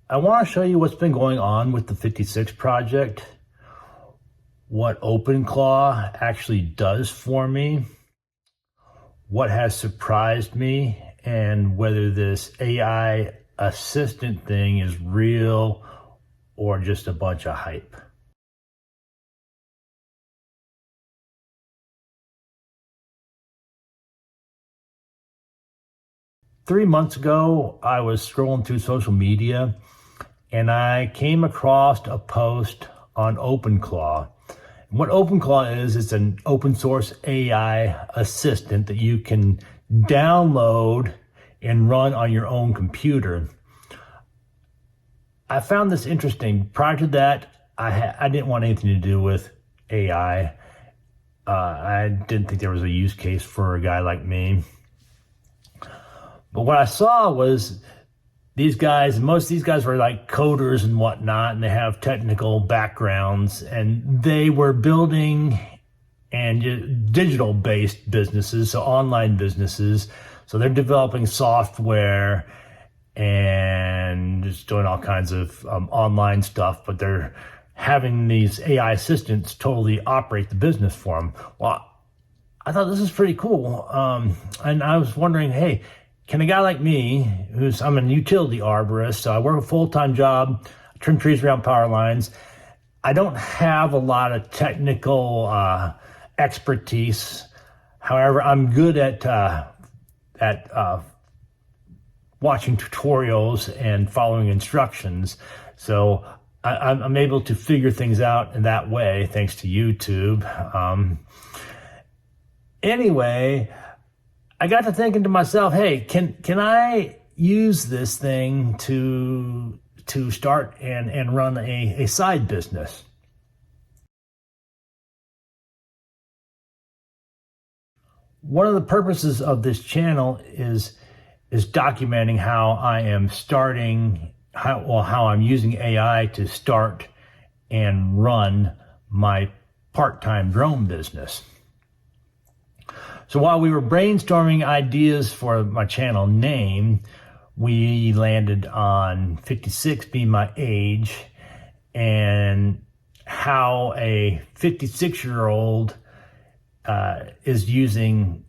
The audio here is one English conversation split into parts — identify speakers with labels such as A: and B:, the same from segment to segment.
A: I want to show you what's been going on with the 56 project, what OpenClaw actually does for me, what has surprised me, and whether this AI assistant thing is real or just a bunch of hype. Three months ago, I was scrolling through social media and I came across a post on OpenClaw. What OpenClaw is, it's an open source AI assistant that you can download and run on your own computer. I found this interesting. Prior to that, I didn't want anything to do with AI. I didn't think there was a use case for a guy like me. But what I saw was these guys, most of these guys were like coders and whatnot, and they have technical backgrounds, and they were building and digital-based businesses, so online businesses. So they're developing software and just doing all kinds of online stuff, but they're having these AI assistants totally operate the business for them. Well, I thought this is pretty cool. And I was wondering, hey, can a guy like me, I'm a utility arborist, so I work a full-time job, I trim trees around power lines. I don't have a lot of technical expertise. However, I'm good at watching tutorials and following instructions. So I'm able to figure things out in that way, thanks to YouTube. Anyway, I got to thinking to myself, hey, can I use this thing to start and run a side business? One of the purposes of this channel is documenting how I am starting, how I'm using AI to start and run my part-time drone business. So while we were brainstorming ideas for my channel name, we landed on 56 being my age and how a 56-year-old is using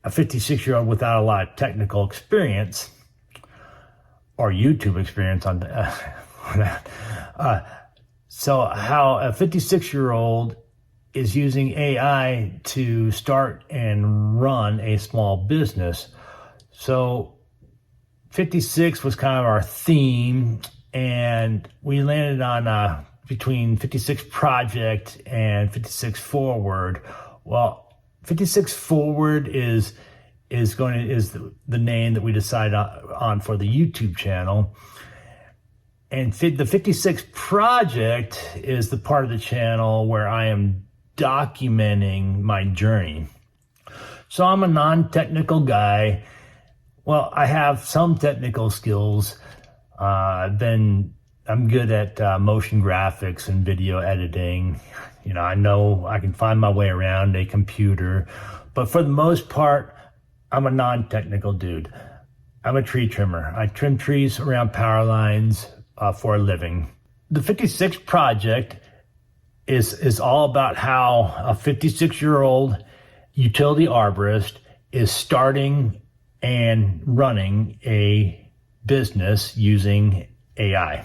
A: a 56-year-old without a lot of technical experience or YouTube experience on that. So how a 56-year-old is using AI to start and run a small business. So 56 was kind of our theme, and we landed on between 56 Project and 56 Forward. Well, 56 Forward is the name that we decided on for the YouTube channel. And the 56 Project is the part of the channel where I am documenting my journey. So I'm a non-technical guy. Well, I have some technical skills. I'm good at motion graphics and video editing. You know I can find my way around a computer, but for the most part, I'm a non-technical dude. I'm a tree trimmer. I trim trees around power lines for a living. The 56 Project is all about how a 56-year-old utility arborist is starting and running a business using AI.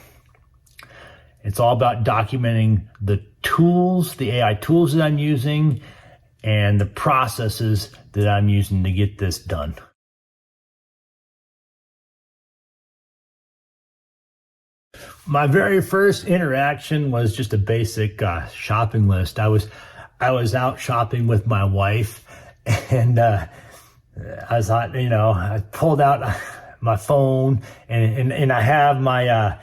A: It's all about documenting the tools, the AI tools that I'm using, and the processes that I'm using to get this done. My very first interaction was just a basic shopping list. I was out shopping with my wife, and I thought, I pulled out my phone, and I have my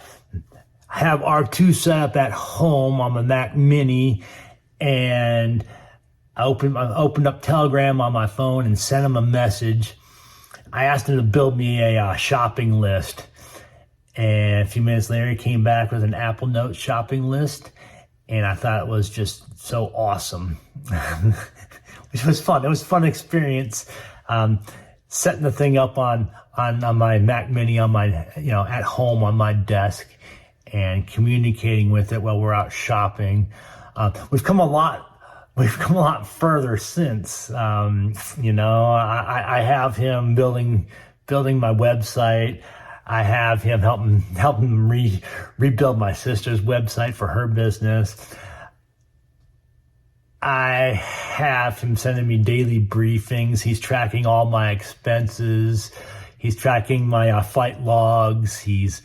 A: have R2 set up at home on my Mac Mini, and I opened up Telegram on my phone and sent him a message. I asked him to build me a shopping list. And a few minutes later, he came back with an Apple Notes shopping list. And I thought it was just so awesome. Which was fun. It was a fun experience setting the thing up on on my Mac Mini, on my, at home on my desk, and communicating with it while we're out shopping. We've come a lot further since. I have him building my website. I have him helping rebuild my sister's website for her business. I have him sending me daily briefings. He's tracking all my expenses. He's tracking my flight logs. He's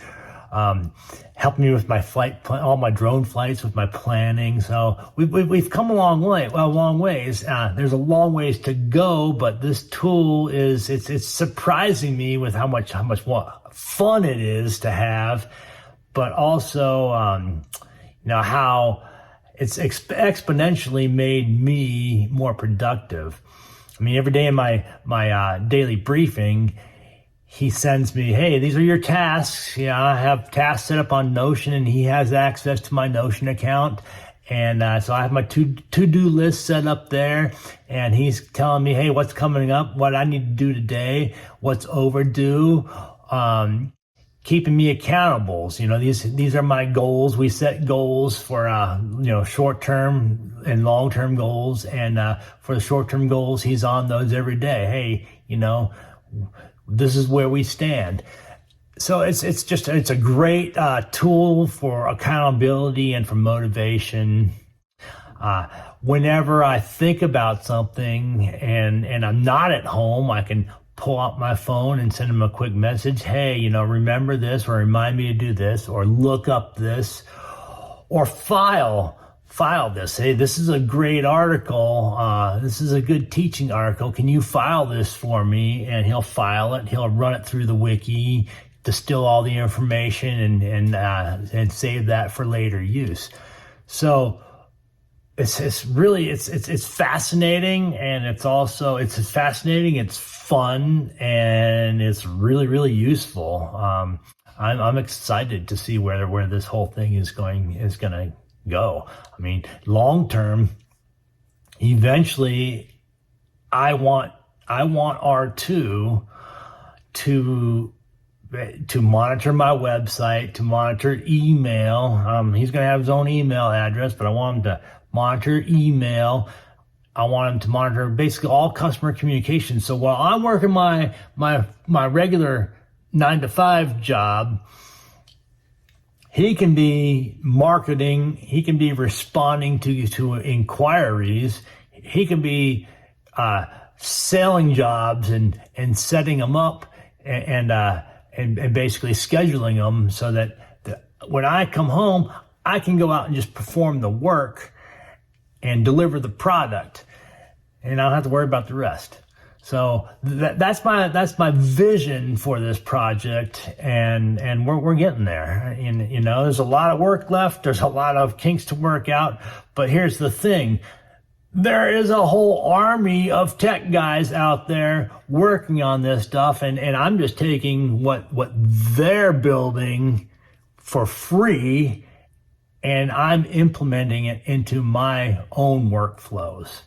A: helping me with my all my drone flights, with my planning. So we've come a long way. Well, long ways. There's a long ways to go, but this tool it's surprising me with how much fun it is to have, but also how it's exponentially made me more productive. I mean, every day in my daily briefing, he sends me, hey, these are your tasks. I have tasks set up on Notion, and he has access to my Notion account. And so I have my to-do list set up there, and he's telling me, hey, what's coming up, what I need to do today, what's overdue, keeping me accountable. These are my goals. We set goals for short-term and long-term goals, and for the short-term goals, he's on those every day. Hey, this is where we stand. So it's a great tool for accountability and for motivation. Whenever I think about something and I'm not at home, I can pull out my phone and send him a quick message. Hey, remember this, or remind me to do this, or look up this, or file this. Hey, this is a great article. This is a good teaching article. Can you file this for me? And he'll file it. He'll run it through the wiki, distill all the information, and save that for later use. So it's really fascinating, and it's fascinating. It's fun, and it's really, really useful. I'm excited to see where this whole thing is going to go. I mean, long term, eventually, I want R2 to monitor my website, to monitor email. He's going to have his own email address, but I want him to monitor email. I want him to monitor basically all customer communication. So while I'm working my regular 9-to-5 job, he can be marketing. He can be responding to inquiries. He can be selling jobs and setting them up and basically scheduling them so that when I come home, I can go out and just perform the work and deliver the product, and I don't have to worry about the rest. So that's my vision for this project, and we're getting there. And there's a lot of work left. There's a lot of kinks to work out. But here's the thing: there is a whole army of tech guys out there working on this stuff, and I'm just taking what they're building for free, and I'm implementing it into my own workflows.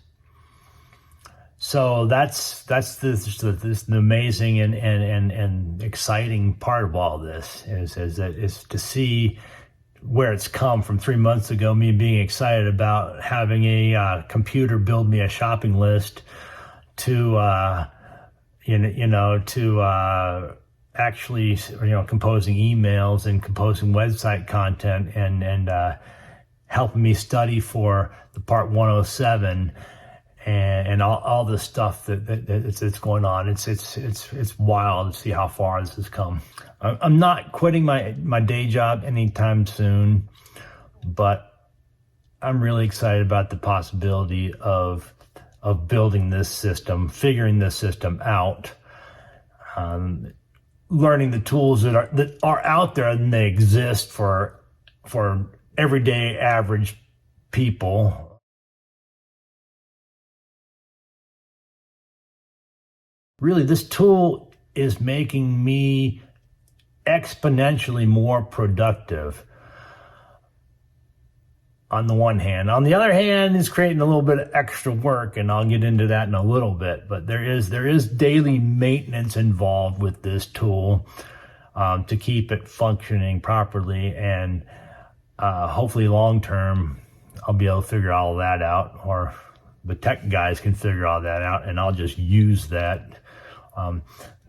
A: So that's this amazing and exciting part of all this is to see where it's come from 3 months ago, me being excited about having a computer build me a shopping list, to actually composing emails and composing website content and helping me study for the part 107 and all the stuff that's going on. It's wild to see how far this has come. I'm not quitting my day job anytime soon, but I'm really excited about the possibility of building this system, figuring this system out, learning the tools that are out there and they exist for everyday average people. Really, this tool is making me exponentially more productive. on the one hand. On the other hand, it's creating a little bit of extra work, and I'll get into that in a little bit. But there is daily maintenance involved with this tool to keep it functioning properly, and hopefully long term I'll be able to figure all that out, or the tech guys can figure all that out, and I'll just use that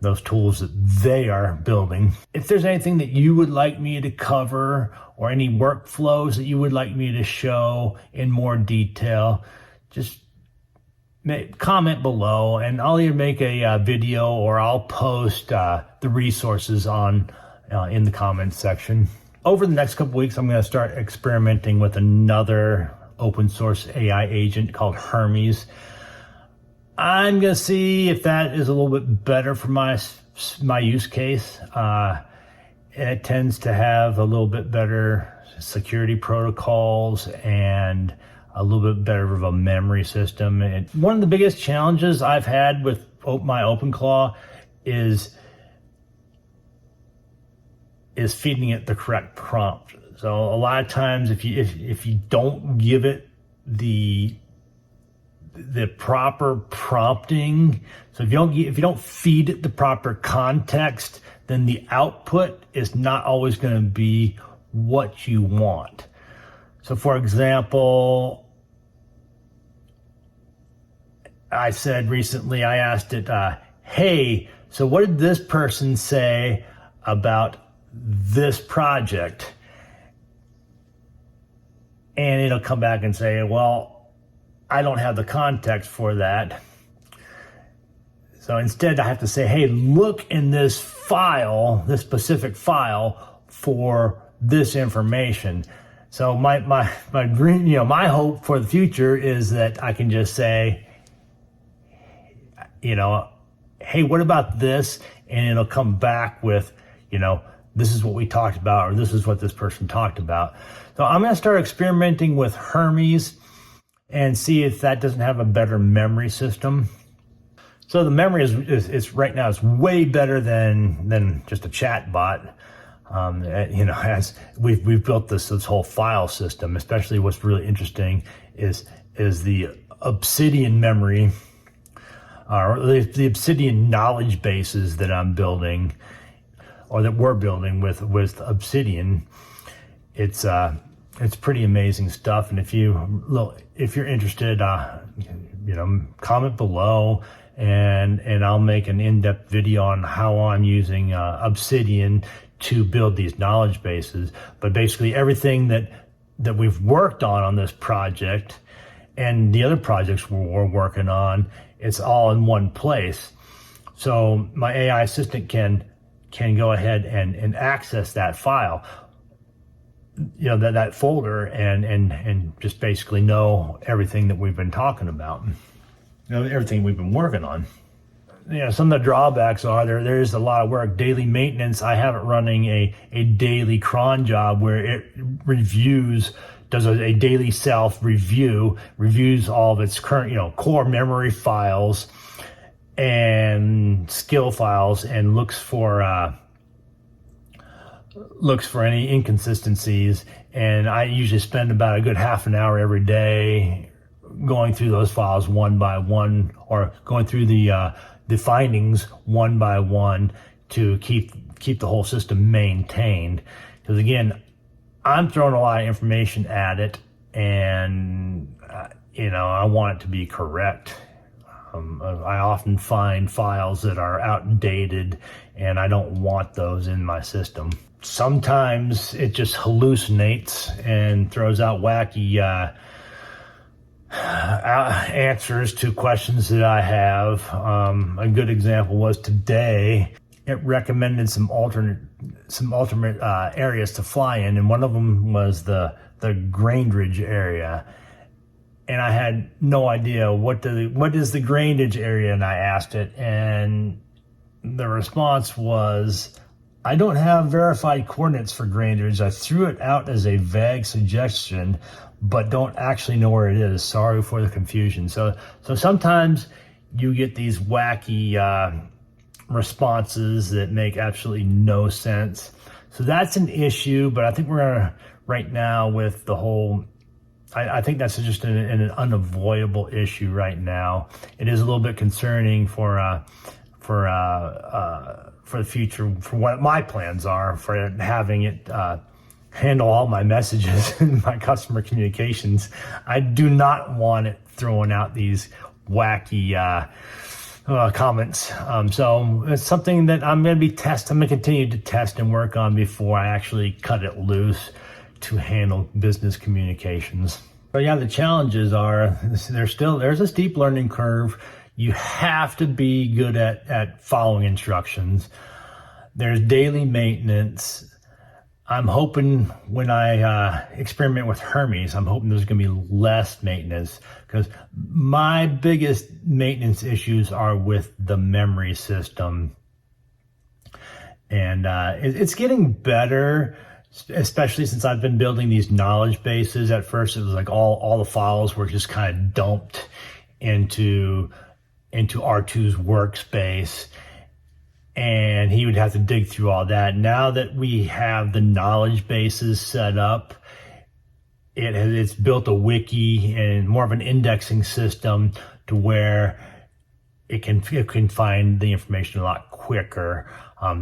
A: those tools that they are building. If there's anything that you would like me to cover, or any workflows that you would like me to show in more detail, just comment below, and I'll either make a video or I'll post the resources on in the comments section. Over the next couple weeks, I'm going to start experimenting with another open source AI agent called Hermes. I'm going to see if that is a little bit better for my use case. It tends to have a little bit better security protocols and a little bit better of a memory system. And one of the biggest challenges I've had with my OpenClaw is feeding it the correct prompt. So a lot of times, if you don't give it the proper prompting, so if you don't feed it the proper context, then the output is not always going to be what you want. So for example, I said recently, I asked it, hey, so what did this person say about this project? And it'll come back and say, well, I don't have the context for that. So instead I have to say, hey, look in this file, this specific file, for this information. So my dream, my hope for the future is that I can just say, hey, what about this? And it'll come back with, this is what we talked about, or this is what this person talked about. So I'm going to start experimenting with Hermes and see if that doesn't have a better memory system. So the memory is right now is way better than just a chat bot. As we've built this whole file system, especially what's really interesting is the Obsidian memory, or the Obsidian knowledge bases that I'm building, or that we're building with Obsidian. It's pretty amazing stuff. And if you're interested, comment below, and I'll make an in-depth video on how I'm using Obsidian to build these knowledge bases. But basically everything that we've worked on this project and the other projects we're working on, it's all in one place. So my AI assistant can go ahead and access that file, that folder, and just basically know everything that we've been talking about, everything we've been working on. Some of the drawbacks are there's a lot of work, daily maintenance. I have it running a daily cron job where it does a daily self review, reviews all of its current, core memory files and skill files, and looks for any inconsistencies. And I usually spend about a good half an hour every day going through those files one by one, or going through the findings one by one, to keep the whole system maintained. Because again, I'm throwing a lot of information at it, and I want it to be correct. I often find files that are outdated, and I don't want those in my system. Sometimes it just hallucinates and throws out wacky answers to questions that I have. A good example was today. It recommended some alternate areas to fly in, and one of them was the Grandridge area. And I had no idea what is the Grandridge area, and I asked it, and the response was, I don't have verified coordinates for Grandridge. I threw it out as a vague suggestion, but don't actually know where it is. Sorry for the confusion. So sometimes you get these wacky responses that make absolutely no sense. So that's an issue, but I think we're gonna, right now, with the whole I think that's just an unavoidable issue right now. It is a little bit concerning for the future, for what my plans are for having it handle all my messages and my customer communications. I do not want it throwing out these wacky comments. So it's something that I'm going to continue to test and work on before I actually cut it loose to handle business communications. But yeah, the challenges are, there's a steep learning curve. You have to be good at following instructions. There's daily maintenance. I'm hoping when I experiment with Hermes, I'm hoping there's going to be less maintenance, because my biggest maintenance issues are with the memory system. And it's getting better, especially since I've been building these knowledge bases. At first, it was like all the files were just kind of dumped into R2's workspace, and he would have to dig through all that. Now that we have the knowledge bases set up, it's built a wiki and more of an indexing system to where it can find the information a lot quicker.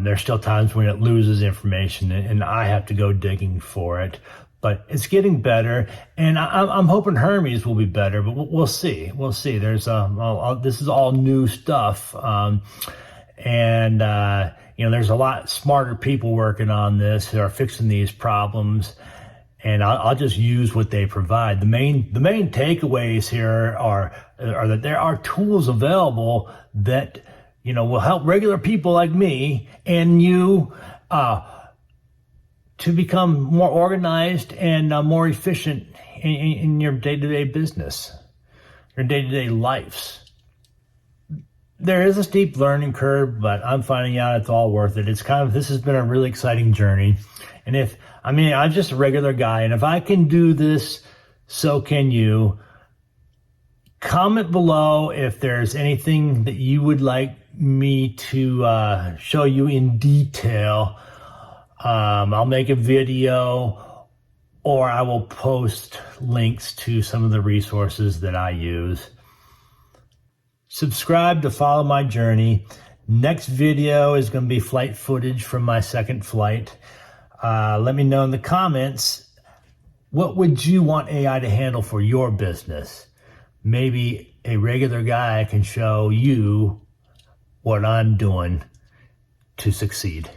A: There's still times when it loses information and I have to go digging for it, but it's getting better, and I'm hoping Hermes will be better, but we'll see. We'll see. There's this is all new stuff. And there's a lot smarter people working on this who are fixing these problems, and I'll just use what they provide. The main takeaways here are that there are tools available that will help regular people like me and you to become more organized and more efficient in your day-to-day business, your day-to-day lives. There is a steep learning curve, but I'm finding out it's all worth it. This has been a really exciting journey. And I'm just a regular guy, and if I can do this, so can you. Comment below if there's anything that you would like me to show you in detail. I'll make a video, or I will post links to some of the resources that I use. Subscribe to follow my journey. Next video is going to be flight footage from my second flight. Let me know in the comments, what would you want AI to handle for your business? Maybe a regular guy can show you what I'm doing to succeed.